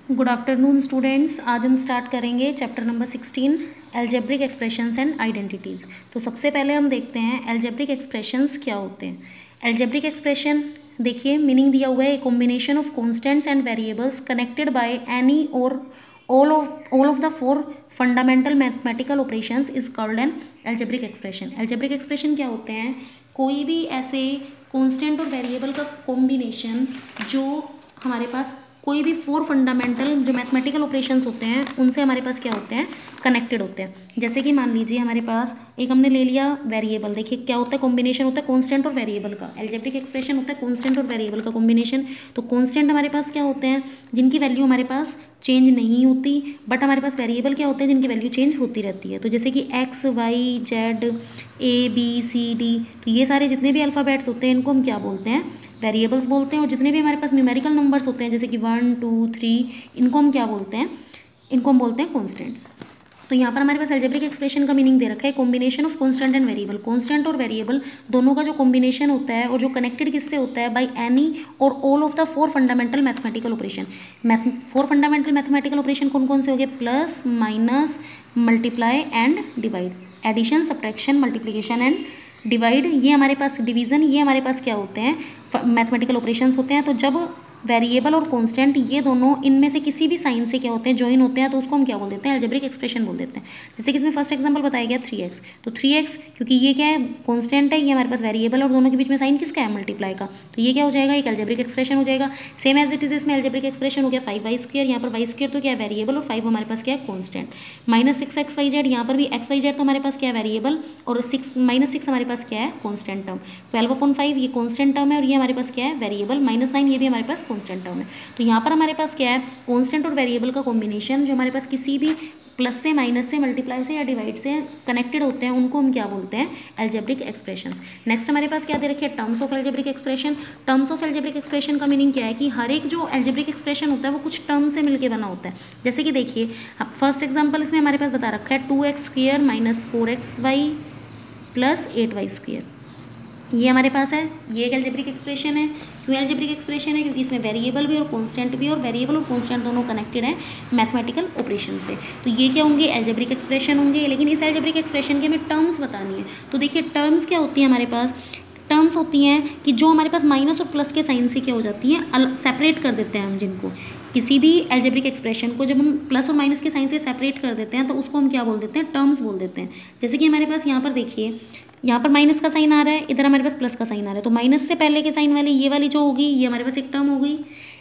Good afternoon students. आज हम start करेंगे chapter number 16 algebraic expressions and identities. तो सबसे पहले हम देखते हैं एल्जेब्रिक एक्सप्रेशंस क्या होते हैं। एल्जेब्रिक एक्सप्रेशन देखिए मीनिंग दिया हुआ है, a combination of constants and variables connected by any or all of the four fundamental mathematical operations is called an algebraic expression. Algebraic expression क्या होते हैं? कोई भी ऐसे कॉन्स्टेंट और वेरिएबल का कॉम्बिनेशन जो हमारे पास कोई भी फोर फंडामेंटल जो मैथमेटिकल ऑपरेशंस होते हैं उनसे हमारे पास क्या होते हैं, कनेक्टेड होते हैं। जैसे कि मान लीजिए हमारे पास एक हमने ले लिया वेरिएबल, देखिए क्या होता है, कॉम्बिनेशन होता है कांस्टेंट और वेरिएबल का। एल्जेब्रिक एक्सप्रेशन होता है कांस्टेंट और वेरिएबल का कॉम्बिनेशन। तो कांस्टेंट हमारे पास क्या होते हैं, जिनकी वैल्यू हमारे पास चेंज नहीं होती, बट हमारे पास वेरिएबल क्या होते हैं, जिनकी वैल्यू चेंज होती रहती है। तो जैसे कि X Y Z A B C D, तो ये सारे जितने भी अल्फ़ाबेट्स होते हैं इनको हम क्या बोलते हैं, वेरिएबल्स बोलते हैं। और जितने भी हमारे पास न्यूमेरिकल नंबर्स होते हैं जैसे कि 1 2 3, इनको हम क्या बोलते हैं, इनको हम बोलते हैं कॉन्स्टेंट्स। तो यहाँ पर हमारे पास एल्जेब्रिक एक्सप्रेशन का मीनिंग दे रखा है, combination of constant and variable. Constant और वेरिएबल दोनों का जो कॉम्बिनेशन होता है और जो कनेक्टेड किससे होता है, by any or all of the four fundamental mathematical operation. Four fundamental mathematical operation कौन कौन से हो गए? Plus, minus, multiply and divide. Addition, subtraction, multiplication and divide, ये हमारे पास डिवीज़न, ये हमारे पास क्या होते हैं, मैथमेटिकल ऑपरेशंस होते हैं। तो जब वेरिएबल और कांस्टेंट ये दोनों इनमें से किसी भी साइन से क्या होते हैं, ज्वाइन होते हैं, तो उसको हम क्या बोल देते हैं, एल्जेब्रिक एक्सप्रेशन बोल देते हैं। जैसे कि इसमें फर्स्ट एग्जांपल बताया गया 3x, तो 3x क्योंकि ये क्या है, कांस्टेंट है, ये हमारे पास वेरिएबल और दोनों के बीच में साइन किसका है, मल्टीप्लाई का, तो ये क्या हो जाएगा, एक एल्जेब्रिक एक्सप्रेशन हो जाएगा। सेम एज इट इज इसमें एल्जेब्रिक एक्सप्रेशन हो गया 5y², यहाँ पर y² तो क्या है, वेरिएबल, और 5 हमारे पास क्या है, कॉन्स्टेंट। -6xyz, यहाँ पर भी xyz तो हमारे पास क्या है, वेरिएबल, और -6 हमारे पास क्या है, कॉन्स्टेंट टर्म। 12/5 ये कॉन्स्टेंट टर्म है और ये हमारे पास क्या है, वेरिएबल। -9 ये भी हमारे पास कॉन्स्टेंट टर्म है। तो यहाँ पर हमारे पास क्या है, कांस्टेंट और वेरिएबल का कॉम्बिनेशन जो हमारे पास किसी भी प्लस से, माइनस से, मल्टीप्लाई से या डिवाइड से कनेक्टेड होते हैं, उनको हम क्या बोलते हैं, एल्जेब्रिक एक्सप्रेशंस। नेक्स्ट हमारे पास क्या दे रखे हैं, terms of algebraic expression. Terms of algebraic expression का मीनिंग क्या है कि हर एक जो एल्जेब्रिक एक्सप्रेशन होता है वो कुछ टर्म से मिलकर बना होता है। जैसे कि देखिए फर्स्ट एग्जाम्पल इसमें हमारे पास बता रखा है 2x² - 4xy + 8y², ये हमारे पास है, ये एक एल्जेब्रिक एक्सप्रेशन है। क्यों एल्जेब्रिक एक्सप्रेशन है? क्योंकि इसमें वेरिएबल भी और कांस्टेंट भी, और वेरिएबल और कांस्टेंट दोनों कनेक्टेड हैं मैथमेटिकल ऑपरेशन से। तो ये क्या होंगे, एल्जेब्रिक एक्सप्रेशन होंगे। लेकिन इस एल्जेब्रिक एक्सप्रेशन की हमें टर्म्स बतानी है। तो देखिए टर्म्स क्या होती है हमारे पास, टर्म्स होती हैं कि जो हमारे पास माइनस और प्लस के साइन से क्या हो जाती हैं, सेपरेट कर देते हैं हम जिनको, किसी भी एल्जेब्रिक एक्सप्रेशन को जब हम प्लस और माइनस के साइन से सेपरेट कर देते हैं तो उसको हम क्या बोल देते हैं, टर्म्स बोल देते हैं। जैसे कि हमारे पास यहाँ पर देखिए, यहाँ पर माइनस का साइन आ रहा है, इधर हमारे पास प्लस का साइन आ रहा है, तो माइनस से पहले के साइन वाली ये वाली जो होगी, ये हमारे पास एक टर्म हो गई।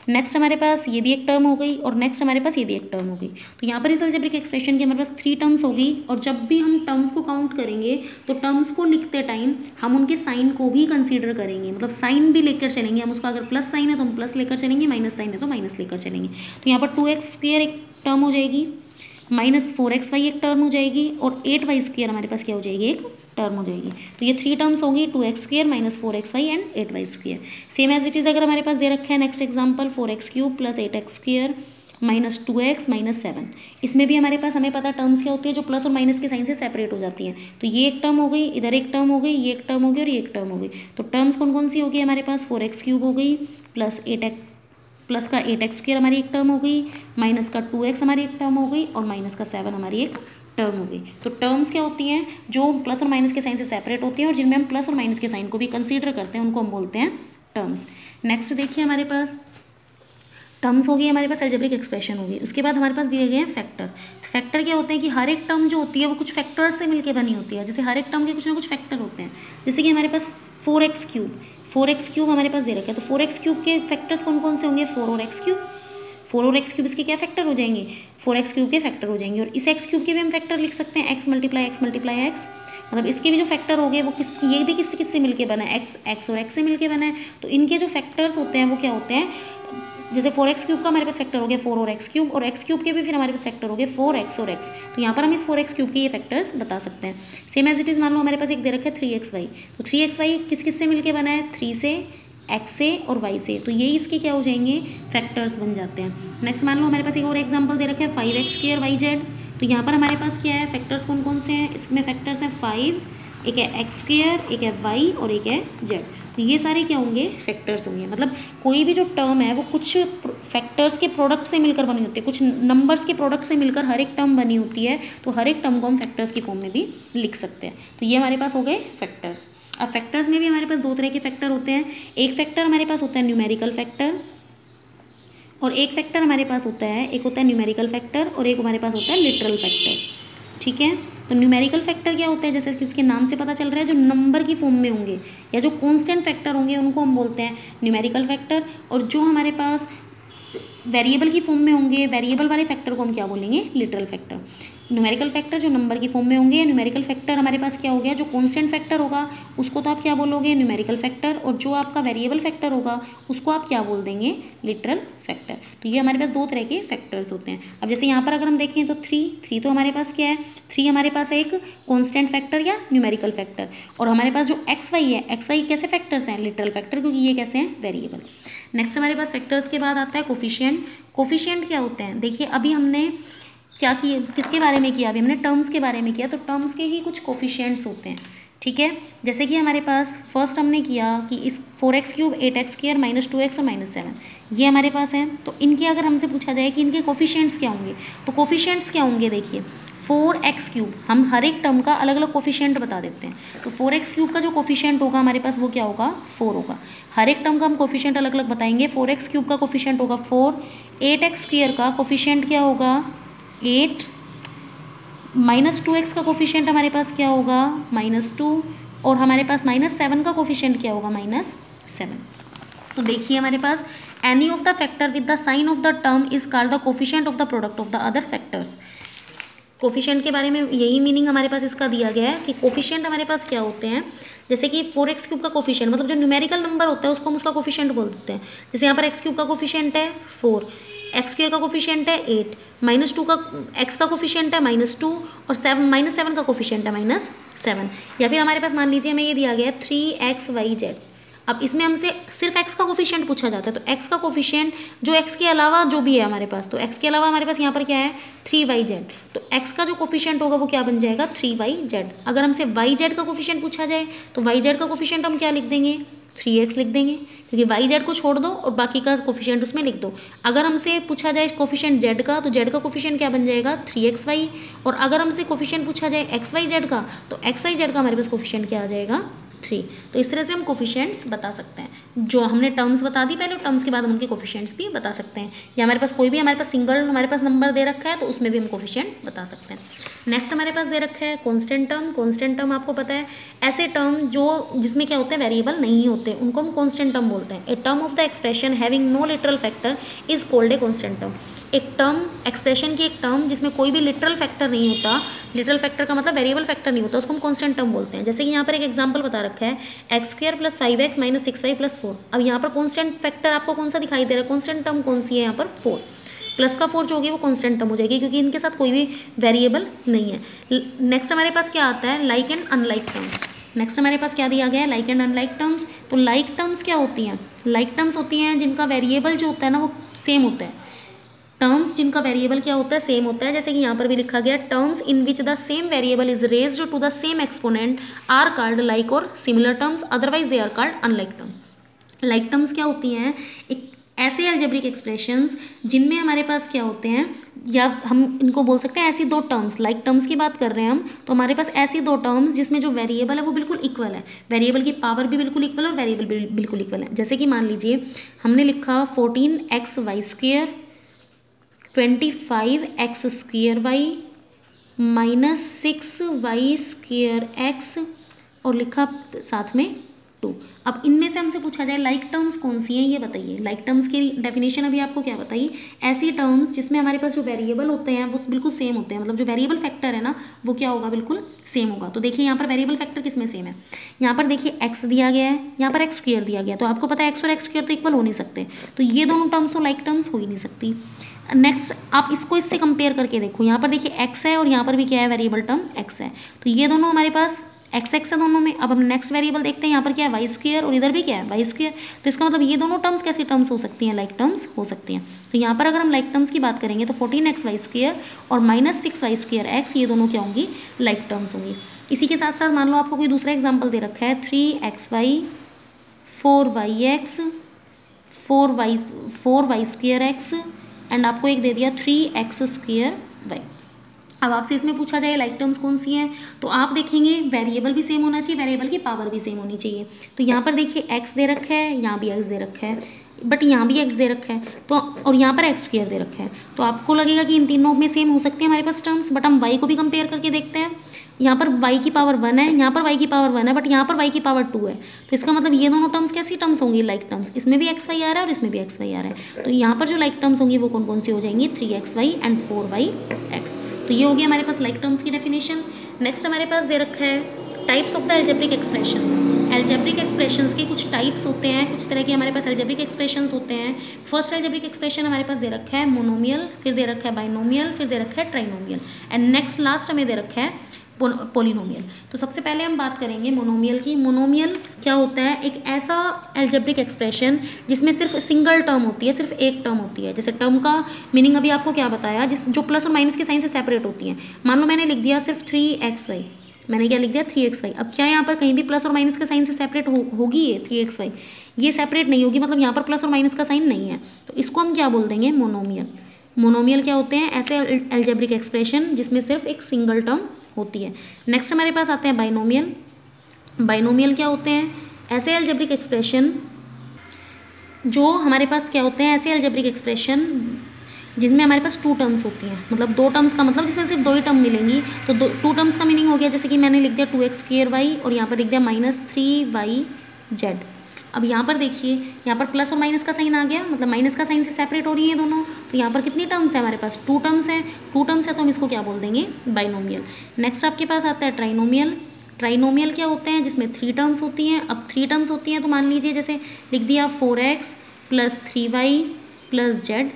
नेक्स्ट हमारे पास ये भी एक टर्म हो गई, और नेक्स्ट हमारे पास ये भी एक टर्म हो गई। तो यहाँ पर इस एल्जेब्रिक एक्सप्रेशन की हमारे पास 3 टर्म्स होगी। और जब भी हम टर्म्स को काउंट करेंगे तो टर्म्स को लिखते टाइम हम उनके साइन को भी कंसीडर करेंगे, मतलब साइन भी लेकर चलेंगे हम उसका। अगर प्लस साइन है तो हम प्लस लेकर चलेंगे, माइनस साइन है तो माइनस लेकर चलेंगे। तो यहाँ पर 2x² एक टर्म हो जाएगी, -4xy एक टर्म हो जाएगी, और 8y² हमारे पास क्या हो जाएगी, एक टर्म हो जाएगी। तो ये 3 टर्म्स होंगी, 2x² -4xy and 8y²। Same as it is अगर हमारे पास दे रखा है next example 4x³ + 8x² - 2x - 7, इसमें भी हमारे पास हमें पता टर्म्स क्या होती है, जो प्लस और माइनस के साइन से सेपरेट हो जाती हैं। तो ये एक टर्म हो गई, इधर एक टर्म हो गई, ये एक टर्म हो गई और ये एक टर्म हो गई। तो टर्म्स कौन कौन सी होगी हमारे पास, 4x³ हो गई, प्लस का 8x² हमारी एक टर्म हो गई, माइनस का 2x हमारी एक टर्म हो गई, और माइनस का 7 हमारी एक टर्म हो गई। तो टर्म्स क्या होती हैं, जो प्लस और माइनस के साइन से सेपरेट होती हैं और जिनमें हम प्लस और माइनस के साइन को भी कंसीडर करते हैं, उनको हम बोलते हैं टर्म्स। नेक्स्ट देखिए हमारे पास टर्म्स हो गई, हमारे पास एल्जेब्रिक एक्सप्रेशन होगी। उसके बाद हमारे पास दिए गए हैं फैक्टर। फैक्टर क्या होते हैं कि हर एक टर्म जो होती है वो कुछ फैक्टर्स से मिलकर बनी होती है। जैसे हर एक टर्म के कुछ ना कुछ फैक्टर होते हैं। जैसे कि हमारे पास 4x³ हमारे पास दे रखा है, तो 4x³ के फैक्टर्स कौन कौन से होंगे, 4 और x³। 4 और x³ इसके क्या फैक्टर हो जाएंगे, 4x³ के फैक्टर हो जाएंगे। और इस x³ के भी हम फैक्टर लिख सकते हैं, x × x × x, मतलब इसके भी जो फैक्टर हो गए वो ये भी किससे मिलके बना है, x और x से मिलके बना है। तो इनके जो फैक्टर्स होते हैं वो क्या होते हैं, जैसे 4x³ का हमारे पास फैक्टर हो गया 4 और x³, और x³ के भी फिर हमारे पास फैक्टर हो गए 4x और x। तो यहाँ पर हम इस 4x³ के ये फैक्टर्स बता सकते हैं। सेम एज इट इज़ मान लो हमारे पास एक दे रखा है 3xy, तो 3xy किस से मिलके बना है, 3 से, x से और y से। तो ये इसके क्या हो जाएंगे, फैक्टर्स बन जाते हैं। नेक्स्ट मान लो हमारे पास एक और एग्जाम्पल दे रखा है 5x² yz, तो यहाँ पर हमारे पास क्या है, फैक्टर्स कौन कौन से हैं, इसमें फैक्टर्स हैं 5, एक है x², एक है y और एक है z। तो ये सारे क्या होंगे, फैक्टर्स होंगे। मतलब कोई भी जो टर्म है वो कुछ फैक्टर्स के प्रोडक्ट से मिलकर बनी होती है, कुछ नंबर्स के प्रोडक्ट से मिलकर हर एक टर्म बनी होती है, तो हर एक टर्म को हम फैक्टर्स की फॉर्म में भी लिख सकते हैं। तो ये हमारे पास हो गए फैक्टर्स। अब फैक्टर्स में भी हमारे पास दो तरह के फैक्टर होते हैं। एक फैक्टर हमारे पास होता है न्यूमेरिकल फैक्टर, और एक फैक्टर हमारे पास होता है, एक होता है न्यूमेरिकल फैक्टर और एक हमारे पास होता है लिटरल फैक्टर। ठीक है, तो न्यूमेरिकल फैक्टर क्या होते हैं, जैसे किसके नाम से पता चल रहा है, जो नंबर की फॉर्म में होंगे या जो कांस्टेंट फैक्टर होंगे उनको हम बोलते हैं न्यूमेरिकल फैक्टर, और जो हमारे पास वेरिएबल की फॉर्म में होंगे, वेरिएबल वाले फैक्टर को हम क्या बोलेंगे, लिटरल फैक्टर। न्यूमेरिकल फैक्टर जो नंबर की फॉर्म में होंगे, न्यूमेरिकल फैक्टर हमारे पास क्या हो गया, जो कांस्टेंट फैक्टर होगा उसको तो आप क्या बोलोगे, न्यूमेरिकल फैक्टर, और जो आपका वेरिएबल फैक्टर होगा उसको आप क्या बोल देंगे, लिटरल फैक्टर। तो ये हमारे पास दो तरह के फैक्टर्स होते हैं। अब जैसे यहाँ पर अगर हम देखें तो थ्री तो हमारे पास क्या है, थ्री हमारे पास है एक कांस्टेंट फैक्टर या न्यूमेरिकल फैक्टर, और हमारे पास जो एक्स वाई है, एक्स वाई कैसे फैक्टर्स हैं, लिटरल फैक्टर, क्योंकि ये कैसे हैं, वेरिएबल। नेक्स्ट हमारे पास फैक्टर्स के बाद आता है कोफिशिएंट। कोफिशिएंट क्या होते हैं, देखिए अभी हमने क्या किए, किसके बारे में किया, अभी हमने टर्म्स के बारे में किया, तो टर्म्स के ही कुछ कोफिशिएंट्स होते हैं। ठीक है, जैसे कि हमारे पास फर्स्ट हमने किया कि इस 4x³ 8x² -2x और -7 ये हमारे पास हैं, तो इनके अगर हमसे पूछा जाए कि इनके कोफिशिएंट्स क्या होंगे, तो कोफिशिएंट्स क्या होंगे, देखिए 4x³ हम हर एक टर्म का अलग अलग कोफिशिएंट बता देते हैं। तो 4x³ का जो कोफिशिएंट होगा हमारे पास वो क्या होगा, 4 होगा। हर एक टर्म का हम कोफिशिएंट अलग अलग बताएंगे। 4x³ का कोफिशिएंट होगा 4, 8x² का कोफिशिएंट क्या होगा 8, -2x का कोफिशिएंट हमारे पास क्या होगा -2, और हमारे पास -7 का कोफिशिएंट क्या होगा -7। तो देखिए हमारे पास any of the factor with the sign of the term is called the coefficient of the product of the other factors. Coefficient के बारे में यही मीनिंग हमारे पास इसका दिया गया है कि कोफिशिएंट हमारे पास क्या होते हैं, जैसे कि 4x³ का कोफिशिएंट मतलब जो न्यूमेरिकल नंबर होता है उसको हम उसका कोफिशिएंट बोल देते हैं। जैसे यहाँ पर x³ का कोफिशिएंट है 4, x² का कोफिशिएंट है 8, -2 का x का कोफिशिएंट है -2 और -7 का कोफिशिएंट है -7। या फिर हमारे पास मान लीजिए हमें ये दिया गया है 3xyz। अब इसमें हमसे सिर्फ x का कोफिशिएंट पूछा जाता है, तो x का कोफिशिएंट जो x के अलावा जो भी है हमारे पास, तो x के अलावा हमारे पास यहाँ पर क्या है 3yz, तो x का जो कोफिशिएंट होगा वो क्या बन जाएगा 3yz। अगर हमसे yz का कोफिशिएंट पूछा जाए तो yz का कोफिशिएंट हम क्या लिख देंगे 3x लिख देंगे, क्योंकि yz को छोड़ दो और बाकी का कोफिशिएंट उसमें लिख दो। अगर हमसे पूछा जाए कोफिशिएंट z का, तो z का कोफिशिएंट क्या बन जाएगा 3xy, और अगर हमसे कोफिशिएंट पूछा जाए xyz का, तो xyz का हमारे पास कोफिशिएंट क्या आ जाएगा 3। तो इस तरह से हम कोफिशिएंट्स बता सकते हैं। जो हमने टर्म्स बता दी पहले, टर्म्स के बाद हम उनके कोफिशिएंट्स भी बता सकते हैं, या हमारे पास कोई भी हमारे पास सिंगल हमारे पास नंबर दे रखा है तो उसमें भी हम कोफिशिएंट बता सकते हैं। नेक्स्ट हमारे पास दे रखा है कांस्टेंट टर्म। कांस्टेंट टर्म आपको पता है ऐसे टर्म जो जिसमें क्या होते हैं वेरिएबल नहीं होते उनको हम कांस्टेंट टर्म बोलते हैं। A term of the expression having no literal factor is called a constant term. एक टर्म एक्सप्रेशन की एक टर्म जिसमें कोई भी लिटरल फैक्टर नहीं होता, लिटरल फैक्टर का मतलब वेरिएबल फैक्टर नहीं होता, उसको हम कांस्टेंट टर्म बोलते हैं। जैसे कि यहाँ पर एक एग्जांपल बता रखा है x² + 5x - 6y + 4। अब यहाँ पर कांस्टेंट फैक्टर आपको कौन सा दिखाई दे रहा है, कांस्टेंट टर्म कौन सी है यहाँ पर 4, प्लस का 4 जो होगी वो कांस्टेंट टर्म हो जाएगी क्योंकि इनके साथ कोई भी वेरिएबल नहीं है। नेक्स्ट हमारे पास क्या आता है like and unlike terms. Next हमारे पास क्या दिया गया है लाइक एंड अनलाइक टर्म्स। तो लाइक टर्म्स क्या होती हैं, लाइक टर्म्स होती हैं जिनका वेरिएबल जो होता है ना वो सेम होता है। टर्म्स जिनका वेरिएबल क्या होता है सेम होता है, जैसे कि यहाँ पर भी लिखा गया terms in which the same variable is raised to the same exponent are called like or similar terms, otherwise they are called unlike term. Like terms क्या होती हैं, एक ऐसे अलजेब्रिक एक्सप्रेशंस जिनमें हमारे पास क्या होते हैं, या हम इनको बोल सकते हैं ऐसी दो टर्म्स, लाइक टर्म्स की बात कर रहे हैं हम, तो हमारे पास ऐसी दो टर्म्स जिसमें जो वेरिएबल है वो बिल्कुल इक्वल है, वेरिएबल की पावर भी बिल्कुल इक्वल और वेरिएबल भी बिल्कुल इक्वल है। जैसे कि मान लीजिए हमने लिखा 14xy² 25x² y -6y² और लिखा साथ में 2। अब इनमें से हमसे पूछा जाए लाइक टर्म्स कौन सी हैं ये बताइए। लाइक टर्म्स की डेफिनेशन अभी आपको क्या बताइए, ऐसी टर्म्स जिसमें हमारे पास जो वेरिएबल होते हैं वो बिल्कुल सेम होते हैं, मतलब जो वेरिएबल फैक्टर है ना वो क्या होगा बिल्कुल सेम होगा। तो देखिए यहाँ पर वेरिएबल फैक्टर किसमें सेम है, यहाँ पर देखिए x दिया गया है, यहाँ पर x² दिया गया, तो आपको पता है x और x² तो इक्वल हो नहीं सकते, तो ये दोनों टर्म्स तो लाइक टर्म्स हो ही नहीं सकती। नेक्स्ट आप इसको इससे कंपेयर करके देखो, यहाँ पर देखिए x है और यहाँ पर भी क्या है वेरिएबल टर्म x है, तो ये दोनों हमारे पास x है दोनों में। अब हम नेक्स्ट वेरिएबल देखते हैं, यहाँ पर क्या है y² और इधर भी क्या है y², तो इसका मतलब ये दोनों टर्म्स कैसी टर्म्स हो सकती हैं, लाइक टर्म्स हो सकती हैं। तो यहाँ पर अगर हम लाइक टर्म्स की बात करेंगे तो 14xy² और -6y²x ये दोनों क्या होंगी लाइक टर्म्स होंगी। इसी के साथ साथ मान लो आपको कोई दूसरा एग्जाम्पल दे रखा है 3xy 4y square x and आपको एक दे दिया 3x स्क्वेयर वाई। अब आपसे इसमें पूछा जाए लाइक टर्म्स कौन सी हैं, तो आप देखेंगे वेरिएबल भी सेम होना चाहिए, वेरिएबल की पावर भी सेम होनी चाहिए। तो यहाँ पर देखिए x दे रखा है, यहाँ भी x दे रखा है, बट यहाँ भी x दे रखा है, तो और यहाँ पर x स्क्वायर दे रखा है। तो आपको लगेगा कि इन तीनों में सेम हो सकते हैं हमारे पास टर्म्स, बट हम y को भी कंपेयर करके देखते हैं। यहाँ पर y की पावर 1 है, यहाँ पर y की पावर 1 है, बट यहाँ पर y की पावर 2 है। तो इसका मतलब ये दोनों टर्म्स कैसी टर्म्स होंगी, लाइक टर्म्स। इसमें भी xy आ रहा है और इसमें भी xy आ रहा है। तो यहाँ पर जो लाइक टर्म्स होंगी वो कौन कौन सी हो जाएंगी, 3xy एंड 4yx। तो ये हो गया हमारे पास लाइक टर्म्स की डेफिनेशन। नेक्स्ट हमारे पास दे रखा है types of the algebraic expressions. Algebraic expressions के कुछ टाइप्स होते हैं, कुछ तरह के हमारे पास एल्जेब्रिक एक्सप्रेशंस होते हैं। फर्स्ट एल्जेब्रिक एक्सप्रेशन हमारे पास दे रखा है मोनोमियल, फिर दे रखा है बाइनोमियल, फिर दे रखा है ट्राइनोमियल एंड नेक्स्ट लास्ट हमें दे रखा है पोलिनोमियल। तो सबसे पहले हम बात करेंगे मोनोमियल की। मोनोमियल क्या होता है, एक ऐसा एल्जेब्रिक एक्सप्रेशन जिसमें सिर्फ सिंगल टर्म होती है, सिर्फ एक टर्म होती है। जैसे टर्म का मीनिंग अभी आपको क्या बताया, जो प्लस और माइनस के साइन से सेपरेट होती है। मान लो मैंने लिख दिया सिर्फ 3xy, मैंने क्या लिख दिया 3xy। अब क्या यहाँ पर कहीं भी प्लस और माइनस के साइन से सेपरेट होगी ये 3xy, ये सेपरेट नहीं होगी, मतलब यहाँ पर प्लस और माइनस का साइन नहीं है। तो इसको हम क्या बोल देंगे, मोनोमियल। मोनोमियल क्या होते हैं, ऐसे एल्जेब्रिक एक्सप्रेशन जिसमें सिर्फ एक सिंगल टर्म होती है। नेक्स्ट हमारे पास आते हैं बाइनोमियल। बाइनोमियल क्या होते हैं, ऐसे एल्जेब्रिक एक्सप्रेशन जो हमारे पास क्या होते हैं, ऐसे एल्जेब्रिक एक्सप्रेशन जिसमें हमारे पास 2 टर्म्स होती हैं। मतलब 2 टर्म्स का मतलब जिसमें सिर्फ 2 ही टर्म मिलेंगी। तो 2 टर्म्स का मीनिंग हो गया, जैसे कि मैंने लिख दिया 2x स्क्वायर वाई और यहाँ पर लिख दिया -3yz। अब यहाँ पर देखिए, यहाँ पर प्लस और माइनस का साइन आ गया, मतलब माइनस का साइन से सेपरेट हो रही है दोनों। तो यहाँ पर कितनी टर्म्स है हमारे पास, 2 टर्म्स है। 2 टर्म्स है तो हम इसको क्या बोल देंगे, बाइनोमियल। नेक्स्ट आपके पास आता है ट्राइनोमियल। ट्राइनोमियल क्या होते हैं, जिसमें 3 टर्म्स होती हैं। अब 3 टर्म्स होती हैं तो मान लीजिए जैसे लिख दिया 4x + 3y + z।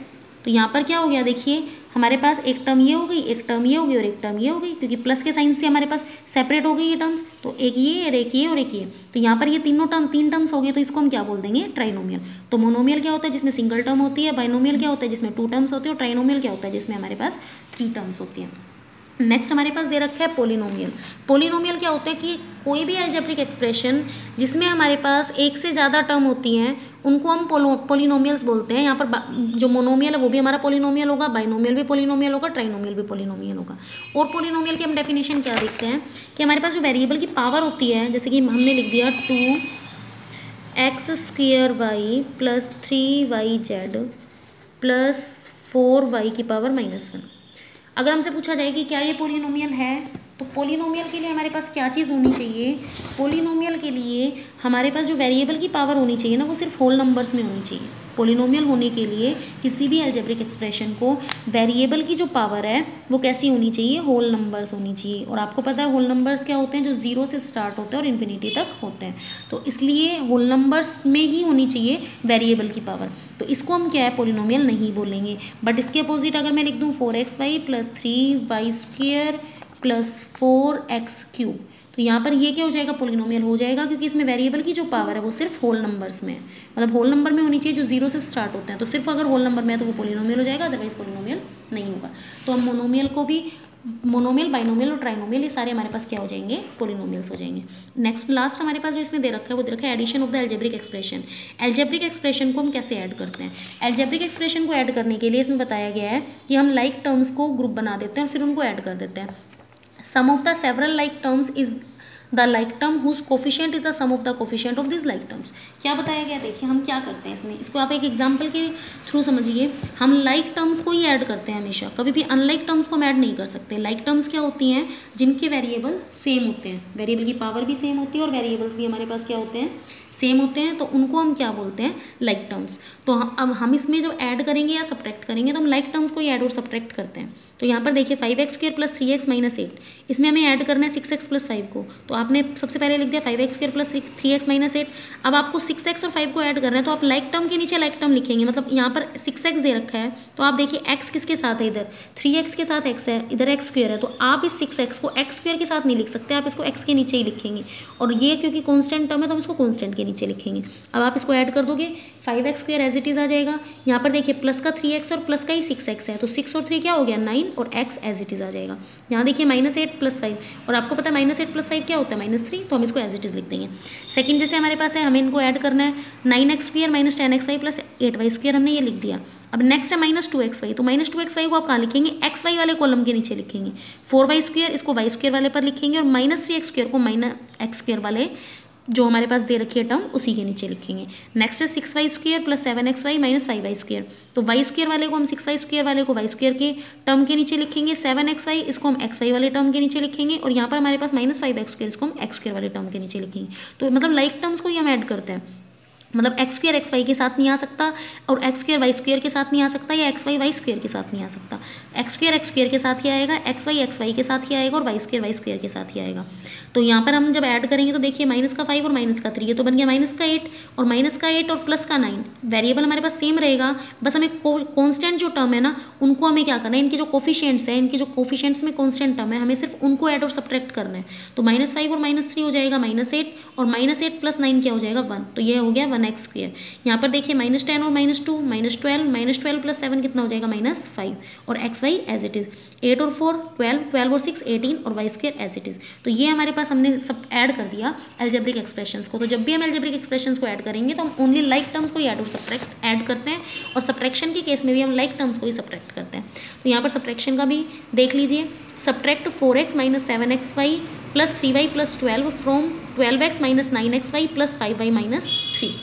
तो यहाँ पर क्या हो गया, देखिए हमारे पास एक टर्म ये हो गई, एक टर्म ये हो गई और एक टर्म ये हो गई, क्योंकि प्लस के साइन से हमारे पास सेपरेट हो गई ये टर्म्स। तो एक ये और एक ये और एक ये, तो यहाँ पर ये 3 टर्म्स हो गए। तो इसको हम क्या बोल देंगे, ट्राइनोमियल। तो मोनोमियल क्या होता है, जिसमें सिंगल टर्म होती है। बाइनोमियल क्या होता है, जिसमें 2 टर्म्स होती है। और ट्राइनोमियल क्या होता है, जिसमें हमारे पास 3 टर्म्स होती हैं। नेक्स्ट हमारे पास दे रखा है पोलिनोमियल। पोलिनोमियल क्या होता है कि कोई भी एल्जेब्रिक एक्सप्रेशन जिसमें हमारे पास एक से ज़्यादा टर्म होती हैं उनको हम पोलिनोमियल्स बोलते हैं। यहाँ पर जो मोनोमियल है वो भी हमारा पोलिनोमियल होगा, बाइनोमियल भी पोलिनोमियल होगा, ट्राइनोमियल भी पोलिनोमियल होगा। और पोलिनोमियल की हम डेफिनेशन क्या देखते हैं कि हमारे पास जो वेरिएबल की पावर होती है, जैसे कि हमने लिख दिया 2x square Y + 3yz + 4y की पावर -1। अगर हमसे पूछा जाए कि क्या ये पोलिनोमियल है, तो पोलिनोमियल के लिए हमारे पास क्या चीज़ होनी चाहिए, पोलिनोमियल के लिए हमारे पास जो वेरिएबल की पावर होनी चाहिए ना, वो सिर्फ होल नंबर्स में होनी चाहिए। पोलिनोमियल होने के लिए किसी भी एल्जेब्रिक एक्सप्रेशन को वेरिएबल की जो पावर है वो कैसी होनी चाहिए, होल नंबर्स होनी चाहिए। और आपको पता है होल नंबर्स क्या होते हैं, जो 0 से स्टार्ट होते हैं और इन्फिनिटी तक होते हैं। तो इसलिए होल नंबर्स में ही होनी चाहिए वेरिएबल की पावर। तो इसको हम क्या है, पोलिनोमियल नहीं बोलेंगे। बट इसके अपोजिट अगर मैं लिख दूँ 4xy + 3y² + 4x³, तो यहाँ पर ये क्या हो जाएगा, पोलिनोमियल हो जाएगा, क्योंकि इसमें वेरिएबल की जो पावर है वो सिर्फ होल नंबर्स में है। मतलब होल नंबर में होनी चाहिए जो 0 से स्टार्ट होते हैं। तो सिर्फ अगर होल नंबर में है तो वो पोलिनोमियल हो जाएगा, अदरवाइज पोलिनोमियल नहीं होगा। तो हम मोनोमियल को भी, मोनोमियल, बाइनोमियल और ट्राइनोमियल, ये सारे हमारे पास क्या हो जाएंगे, पोलिनोमियल्स हो जाएंगे। नेक्स्ट लास्ट हमारे पास जो इसमें दे रखा है वो दे रखा है addition of the algebraic expression. Algebraic expression को हम कैसे ऐड करते हैं, एल्जेब्रिक एक्सप्रेशन को ऐड करने के लिए इसमें बताया गया है कि हम लाइक टर्म्स को ग्रुप बना देते हैं और फिर उनको ऐड कर देते हैं। Sum of the several like terms is the like term whose coefficient is the sum of the coefficient of this like terms. क्या बताया गया, देखिए हम क्या करते हैं इसमें, इसको आप एक एग्जांपल के थ्रू समझिए। हम लाइक टर्म्स को ही ऐड करते हैं हमेशा, कभी भी अनलाइक टर्म्स को हम ऐड नहीं कर सकते। लाइक टर्म्स क्या होती हैं, जिनके वेरिएबल सेम होते हैं, वेरिएबल की पावर भी सेम होती है और वेरिएबल्स भी हमारे पास क्या होते हैं, सेम होते हैं। तो उनको हम क्या बोलते हैं, लाइक टर्म्स। तो अब हम इसमें जब ऐड करेंगे या सब्ट्रैक्ट करेंगे तो हम लाइक टर्म्स को ही ऐड और सब्ट्रैक्ट करते हैं। तो यहाँ पर देखिए 5x² + 3x - 8, इसमें हमें ऐड करना है 6x + 5 को। तो आपने सबसे पहले लिख दिया 5x² + 3x - 8। अब आपको 6x और 5 को ऐड करना है, तो आप लाइक टर्म के नीचे लाइक टर्म लिखेंगे। मतलब यहाँ पर 6x दे रखा है, तो आप देखिए x किसके साथ है, इधर 3x के साथ x है, इधर x² है। तो आप इस 6x को x² के साथ नहीं लिख सकते, आप इसको x के नीचे ही लिखेंगे। और ये क्योंकि कॉन्स्टेंट टर्म है तो हम इसको कॉन्स्टेंट के नीचे लिखेंगे। अब आप इसको ऐड कर दोगे 5x² एज इट इज़ आ जाएगा। यहाँ पर देखिए प्लस का 3x और प्लस का ही 6x है, तो 6 और 3 क्या हो गया 9 और x एज इट इज़ आ जाएगा। यहाँ देखिए -8 + 5 और आपको पता है -8 + 5 क्या होता है -3, तो हम इसको एज इट इज़ लिख देंगे। सेकंड जैसे हमारे पास है, हमें इनको ऐड करना है 9x² - 10xy + 8y² हमने ये लिख दिया। अब नेक्स्ट है -2xy, तो -2xy को आप कहाँ लिखेंगे xy वाले कॉलम के नीचे लिखेंगे। 4y² इसको y² वाले पर लिखेंगे और -3x² को -x² वाले जो हमारे पास दे रखी है टर्म उसी के नीचे लिखेंगे। नेक्स्ट है 6y² + 7xy - 5y², तो y² वाले को हम 6y² वाले को y² के टर्म के नीचे लिखेंगे। 7xy इसको हम xy वाले टर्म के नीचे लिखेंगे और यहाँ पर हमारे पास -5x² इसको हम x² वाले टर्म के नीचे लिखेंगे। तो मतलब लाइक टर्म्स को ही हम ऐड करते हैं, मतलब x² xy के साथ नहीं आ सकता और x² y² के साथ नहीं आ सकता या xy y² के साथ नहीं आ सकता। x² x² के साथ ही आएगा, xy xy के साथ ही आएगा और y² y² के साथ ही आएगा। तो यहाँ पर हम जब ऐड करेंगे तो देखिए -5 और -3, ये तो बन गया -8 और -8 और प्लस का 9। वेरिएबल हमारे पास सेम रहेगा, बस हमें कॉन्स्टेंट जो टर्म है ना उनको हमें क्या करना है, इनके जो कोफिशिएंट्स हैं, इनके जो कोफिशिएंट्स में कॉन्स्टेंट टर्म है, हमें सिर्फ उनको ऐड और सब्ट्रैक्ट करना है। तो -5 और -3 हो जाएगा -8 और -8 + 9 क्या हो जाएगा 1, तो ये हो गया 1x²। यहाँ पर देखिए -10 और -2 -12 + 7 कितना हो जाएगा -5 और xy एज इट इज़ 8 और 4 12 और 6 18 और y² एज इट इज़। तो ये हमारे पास हमने सब ऐड कर दिया अलजेब्रिक एक्सप्रेशंस को। तो जब भी हम अलजेब्रिक एक्सप्रेशंस को ऐड करेंगे तो हम ओनली लाइक टर्म्स को ही ऐड और सब्ट्रैक्ट ऐड करते हैं और सब्ट्रैक्शन के केस में भी हम लाइक टर्म्स को ही सब्ट्रैक्ट करते हैं। तो यहाँ पर सब्ट्रैक्शन का भी देख लीजिए, subtract 4x - 7xy + 3y + 12 from 12x - 9xy + 5y - 3।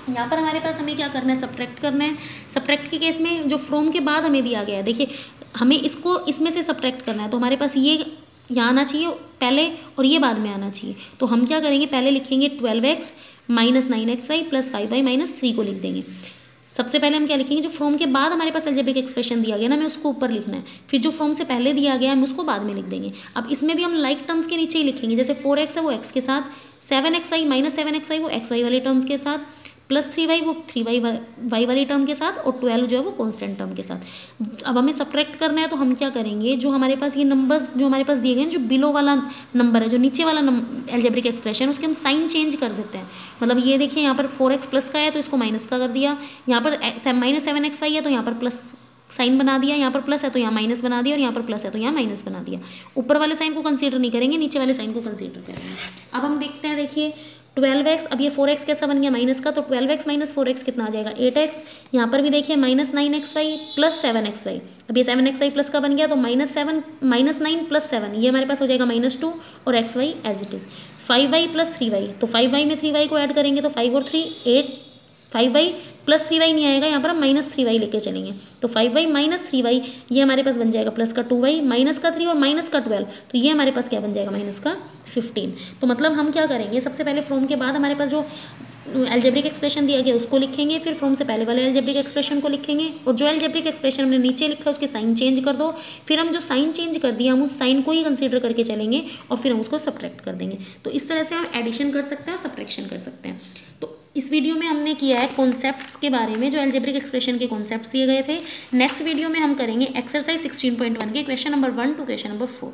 यहाँ पर हमारे पास हमें क्या करना है, सब्ट्रैक्ट करना है। सब्ट्रैक्ट के केस में जो फ्रॉम के बाद हमें दिया गया है, देखिए हमें इसको इसमें से सब्ट्रैक्ट करना है, तो हमारे पास ये यहाँ आना चाहिए पहले और ये बाद में आना चाहिए। तो हम क्या करेंगे, पहले लिखेंगे 12x - 9xy + 5y - 3 को लिख देंगे। सबसे पहले हम क्या लिखेंगे, जो फ्रॉम के बाद हमारे पास अलजेब्रिक एक्सप्रेशन दिया गया ना, हमें उसको ऊपर लिखना है, फिर जो फ्रॉम से पहले दिया गया हम उसको बाद में लिख देंगे। अब इसमें भी हम लाइक टर्म्स के नीचे ही लिखेंगे, जैसे 4x है वो x के साथ, 7xy - 7xy वो xy वाले टर्म्स के साथ, +3y वो 3y y वाली टर्म के साथ और 12 जो है वो कांस्टेंट टर्म के साथ। अब हमें सब्ट्रैक्ट करना है, तो हम क्या करेंगे, जो हमारे पास ये नंबर्स जो हमारे पास दिए गए हैं, जो बिलो वाला नंबर है, जो नीचे वाला अलजेब्रिक एक्सप्रेशन, उसके हम साइन चेंज कर देते हैं। मतलब ये देखिए यहाँ पर 4x प्लस का है तो इसको माइनस का कर दिया, यहाँ पर -7xy है तो यहाँ पर प्लस साइन बना दिया, यहाँ पर प्लस है तो यहाँ माइनस बना दिया और यहाँ पर प्लस है तो यहाँ माइनस बना दिया। ऊपर वाले साइन को कंसीडर नहीं करेंगे, नीचे वाले साइन को कंसीडर करेंगे। अब हम देखते हैं, देखिए 12x, अब ये 4x कैसा बन गया माइनस का, तो 12x - 4x कितना आ जाएगा 8x। यहाँ पर भी देखिए -9xy + 7xy, अब ये 7xy प्लस का बन गया तो -9 + 7 ये हमारे पास हो जाएगा -2 और xy as it is. 5y + 3y, तो 5y में 3y को ऐड करेंगे तो 5 और 3 8, 5y + 3y नहीं आएगा, यहाँ पर हम -3y लेके चलेंगे, तो 5y - 3y ये हमारे पास बन जाएगा प्लस का 2y माइनस का 3 और माइनस का 12, तो ये हमारे पास क्या बन जाएगा माइनस का 15। तो मतलब हम क्या करेंगे, सबसे पहले फ्रॉम के बाद हमारे पास जो अलजेब्रिक एक्सप्रेशन दिया गया उसको लिखेंगे, फिर फ्रॉम से पहले वाले अलजेब्रिक एक्सप्रेशन को लिखेंगे और जो अलजेब्रिक एक्सप्रेशन हमने नीचे लिखा है उसके साइन चेंज कर दो। फिर हम जो साइन चेंज कर दिया हम उस साइन को ही कंसीडर करके चलेंगे और फिर हम उसको सब्ट्रैक्ट कर देंगे। तो इस तरह से हम एडिशन कर सकते हैं और सब्ट्रैक्शन कर सकते हैं। तो इस वीडियो में हमने किया है कॉन्सेप्ट्स के बारे में, जो अलजेब्रिक एक्सप्रेशन के कॉन्सेप्ट्स दिए गए थे। नेक्स्ट वीडियो में हम करेंगे एक्सरसाइज 16.1 के question number 1 to question number 4।